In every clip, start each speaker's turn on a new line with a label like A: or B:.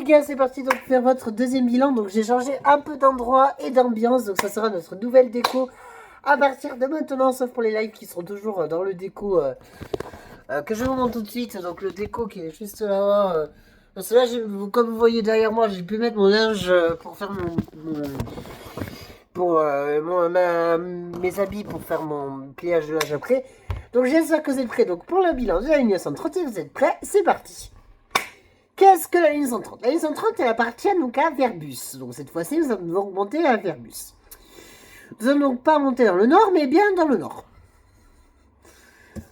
A: gars, c'est parti donc faire votre deuxième bilan. Donc j'ai changé un peu d'endroit et d'ambiance. Donc ça sera notre nouvelle déco à partir de maintenant, sauf pour les lives qui seront toujours dans le déco que je vous montre tout de suite. Donc le déco qui est juste là. Parce que là, comme vous voyez derrière moi, j'ai pu mettre mon linge pour faire mes habits pour faire mon pliage de linge après. Donc j'espère que vous êtes prêts. Donc pour le bilan de la ligne 130, vous êtes prêts, c'est parti. Qu'est-ce que la ligne 130? La ligne 130, elle appartient donc à Verbus. Donc cette fois-ci, nous allons remonter à Verbus. Nous allons donc pas monter dans le nord, mais bien dans le nord.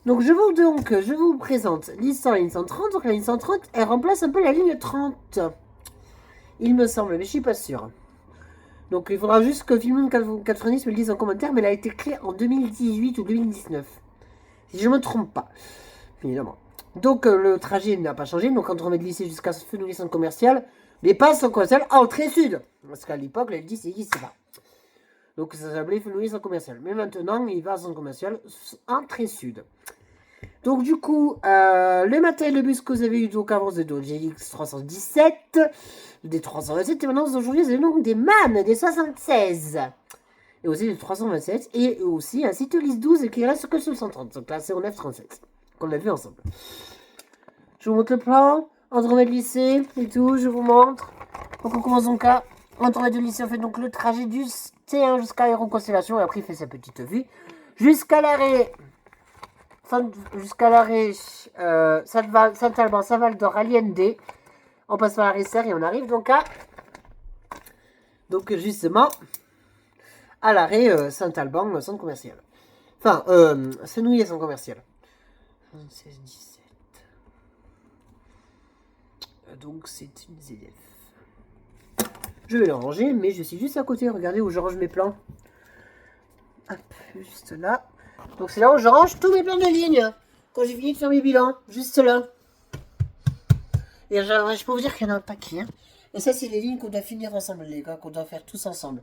A: Donc je vous présente l'histoire de la ligne 130. Donc la ligne 130, elle remplace un peu la ligne 30. Il me semble, mais je suis pas sûr. Donc il faudra juste que Filmoon 90 me le dise en commentaire, mais elle a été créée en 2018 ou 2019. Si je ne me trompe pas. Évidemment. Donc le trajet n'a pas changé. Donc quand on remet de lycée jusqu'à Fenouillet centre commercial, mais pas centre commercial entrée sud. Parce qu'à l'époque, le lycée ici pas. Donc ça s'appelait Fenouillet centre commercial. Mais maintenant, il va à centre commercial entrée sud. Donc du coup, le matin, le bus que vous avez eu donc avance de GX 317, des 327, et maintenant aujourd'hui, vous avez donc des MAN, des 76. Et aussi des 327, et aussi un Citolis 12 qui reste que sur le 130. Donc là, c'est au 937, qu'on a vu ensemble. Je vous montre le plan, Andromède lycée et tout, je vous montre. Donc on commence donc à Andromède lycée, on fait donc le trajet du T1 jusqu'à Aéro Constellation, et après il fait sa petite vue. Jusqu'à l'arrêt, Saint-Alban, Saint-Val-d'Or, Allende. On passe par l'arrêt Serre et on arrive donc à... Donc justement, à l'arrêt Saint-Alban, centre commercial. Enfin, Fenouillet, centre commercial. 16, 17. Donc c'est une ZF. Je vais le ranger, mais je suis juste à côté. Regardez où je range mes plans. Hop, juste là. Donc c'est là où je range tous mes plans de ligne. Quand j'ai fini de faire mes bilans, juste là. Et je peux vous dire qu'il y en a un paquet. Hein. Et ça, c'est les lignes qu'on doit finir ensemble, les gars, qu'on doit faire tous ensemble.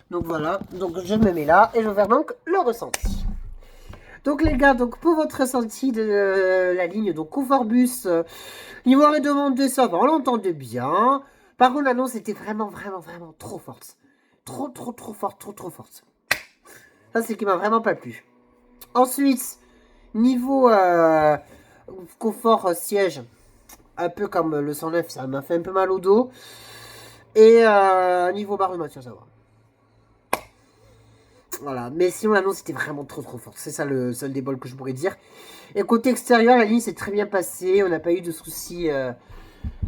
A: Donc voilà, donc je me mets là et je vais faire donc le ressenti. Donc les gars, donc pour votre ressenti de la ligne, donc Conforbus, niveau arrêt de demande ça va, on l'entendait bien. Par contre, l'annonce était vraiment trop forte. Trop forte. Ça, c'est qui m'a vraiment pas plu. Ensuite, niveau confort siège, un peu comme le 109, ça m'a fait un peu mal au dos. Et niveau barre de matière, ça va. Voilà, mais sinon l'annonce était vraiment trop forte. C'est ça le seul débol que je pourrais dire. Et côté extérieur, la ligne s'est très bien passée. On n'a pas eu de soucis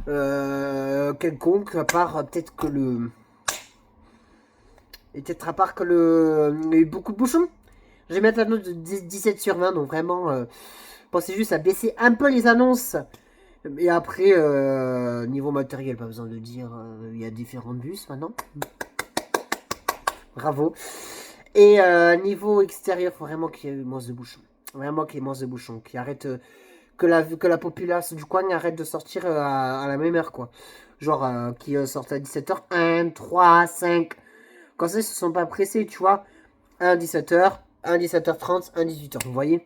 A: quelconque, à part peut-être que le... Et peut-être à part que le... Il y a eu beaucoup de bouchons. Je vais mettre la note de 17 sur 20, donc vraiment... pensez juste à baisser un peu les annonces. Et après, niveau matériel, pas besoin de dire, il y a différents bus maintenant. Bravo. Et niveau extérieur, il faut vraiment qu'il y ait moins de bouchons. Vraiment qu'il y ait moins de bouchons. Qu'il arrête, que la populace du coin arrête de sortir à la même heure, quoi. Genre, qui sortent à 17h, 1, 3, 5. Comme ça, ils se sont pas pressés, tu vois. 1 17h, 1 17h30, 1 18h, vous voyez.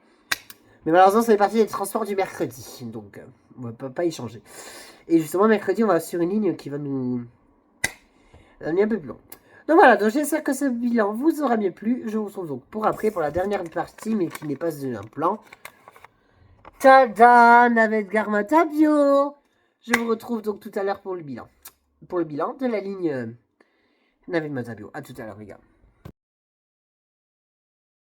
A: Mais malheureusement, ça fait partie des transports du mercredi. Donc, on ne peut pas y changer. Et justement, mercredi, on va sur une ligne qui va nous amener un peu plus loin. Donc voilà, donc j'espère que ce bilan vous aura bien plu. Je vous retrouve donc pour après, pour la dernière partie, mais qui n'est pas un plan. Tada, Navette Garmatabio. Je vous retrouve donc tout à l'heure pour le bilan. Pour le bilan de la ligne Navette Matabio. A tout à l'heure, les gars.